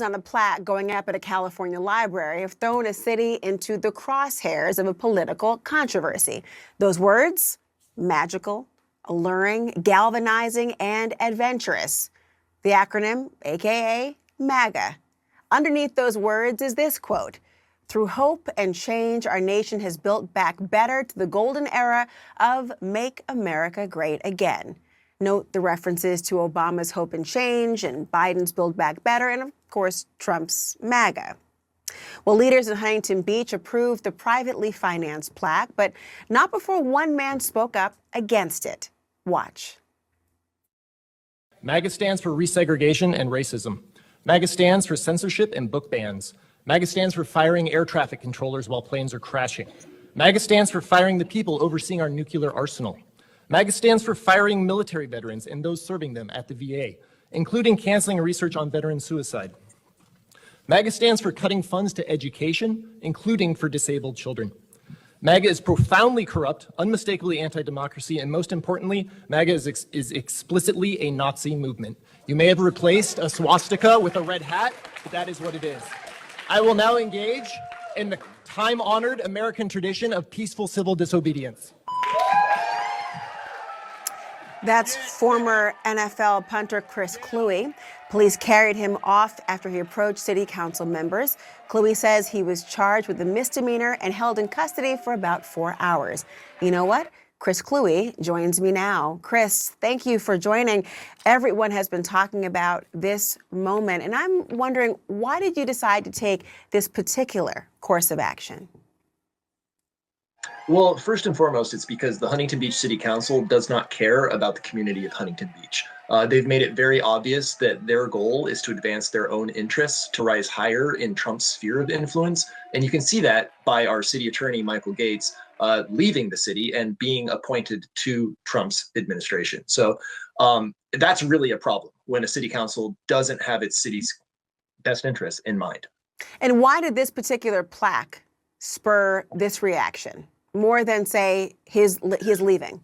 On a plaque going up at a California library have thrown a city into the crosshairs of a political controversy. Those words, magical, alluring, galvanizing, and adventurous. The acronym, AKA MAGA. Underneath those words is this quote: "Through hope and change, our nation has built back better to the golden era of Make America Great Again." Note the references to Obama's Hope and Change and Biden's Build Back Better and, of course, Trump's MAGA. Well, leaders in Huntington Beach approved the privately financed plaque, but not before one man spoke up against it. Watch. MAGA stands for resegregation and racism. MAGA stands for censorship and book bans. MAGA stands for firing air traffic controllers while planes are crashing. MAGA stands for firing the people overseeing our nuclear arsenal. MAGA stands for firing military veterans and those serving them at the VA, including canceling research on veteran suicide. MAGA stands for cutting funds to education, including for disabled children. MAGA is profoundly corrupt, unmistakably anti-democracy, and most importantly, MAGA is explicitly a Nazi movement. You may have replaced a swastika with a red hat, but that is what it is. I will now engage in the time-honored American tradition of peaceful civil disobedience. That's former NFL punter Chris Kluwe. Police carried him off after he approached city council members. Kluwe says he was charged with a misdemeanor and held in custody for about 4 hours. You know what? Chris Kluwe joins me now. Chris, thank you for joining. Everyone has been talking about this moment, and I'm wondering, why did you decide to take this particular course of action? Well, first and foremost, it's because the Huntington Beach City Council does not care about the community of Huntington Beach. They've made it very obvious that their goal is to advance their own interests, to rise higher in Trump's sphere of influence. And you can see that by our city attorney, Michael Gates, leaving the city and being appointed to Trump's administration. So that's really a problem when a city council doesn't have its city's best interests in mind. And why did this particular plaque spur this reaction, more than, say, his leaving?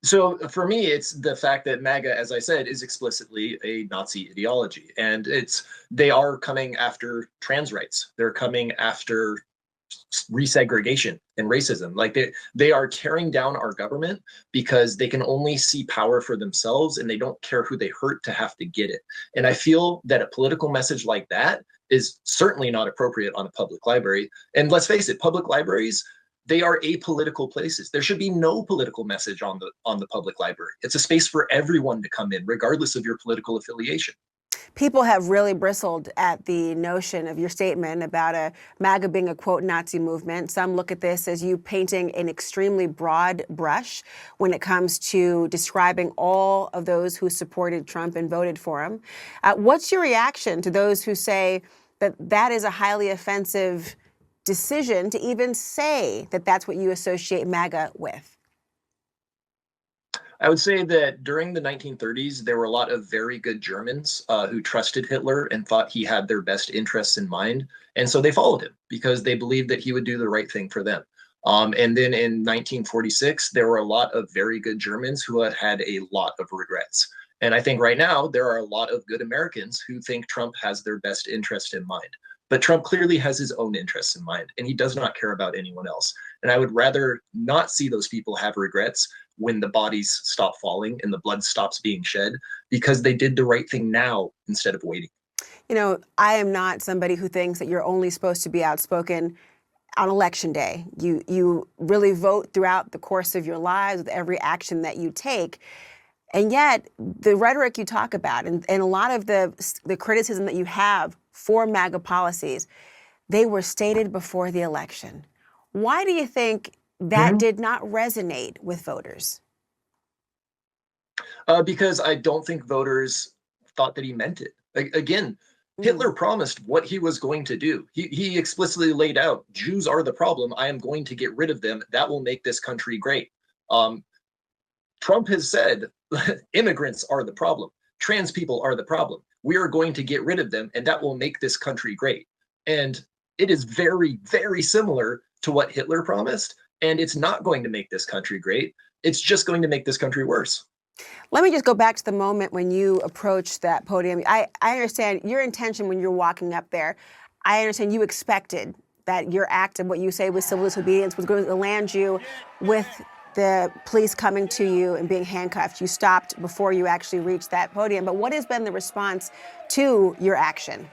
So for me, it's the fact that MAGA, as I said, is explicitly a Nazi ideology, and they are coming after trans rights. They're coming after resegregation and racism. Like they are tearing down our government because they can only see power for themselves, and they don't care who they hurt to have to get it. And I feel that a political message like that is certainly not appropriate on a public library. And let's face it, public libraries, they are apolitical places. There should be no political message on the public library. It's a space for everyone to come in, regardless of your political affiliation. People have really bristled at the notion of your statement about a MAGA being a, quote, Nazi movement. Some look at this as you painting an extremely broad brush when it comes to describing all of those who supported Trump and voted for him. What's your reaction to those who say that that is a highly offensive decision to even say that that's what you associate MAGA with? I would say that during the 1930s, there were a lot of very good Germans who trusted Hitler and thought he had their best interests in mind. And so they followed him because they believed that he would do the right thing for them. And then in 1946, there were a lot of very good Germans who had a lot of regrets. And I think right now, there are a lot of good Americans who think Trump has their best interest in mind. But Trump clearly has his own interests in mind, and he does not care about anyone else. And I would rather not see those people have regrets when the bodies stop falling and the blood stops being shed, because they did the right thing now instead of waiting. You know, I am not somebody who thinks that you're only supposed to be outspoken on election day. You really vote throughout the course of your lives with every action that you take. And yet the rhetoric you talk about and a lot of the criticism that you have for MAGA policies, they were stated before the election. Why do you think that did not resonate with voters? Because I don't think voters thought that he meant it. Again, Hitler promised what he was going to do. He explicitly laid out, Jews are the problem. I am going to get rid of them. That will make this country great. Trump has said immigrants are the problem. Trans people are the problem. We are going to get rid of them, and that will make this country great. And it is very, very similar to what Hitler promised. And it's not going to make this country great. It's just going to make this country worse. Let me just go back to the moment when you approached that podium. I understand your intention when you're walking up there. I understand you expected that your act of what you say was civil disobedience was going to land you with the police coming to you and being handcuffed. You stopped before you actually reached that podium. But what has been the response to your action?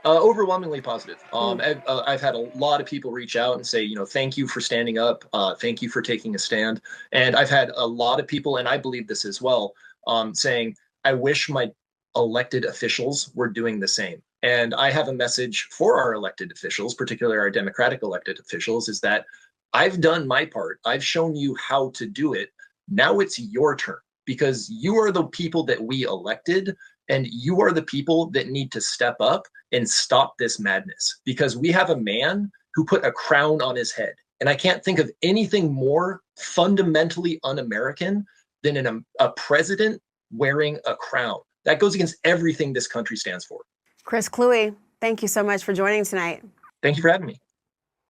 Overwhelmingly positive. I've had a lot of people reach out and say, thank you for standing up. Thank you for taking a stand. And I've had a lot of people, and I believe this as well, saying, I wish my elected officials were doing the same. And I have a message for our elected officials, particularly our Democratic elected officials, is that I've done my part. I've shown you how to do it. Now it's your turn because you are the people that we elected, and you are the people that need to step up and stop this madness because we have a man who put a crown on his head. And I can't think of anything more fundamentally un-American than a president wearing a crown. That goes against everything this country stands for. Chris Kluwe, thank you so much for joining tonight. Thank you for having me.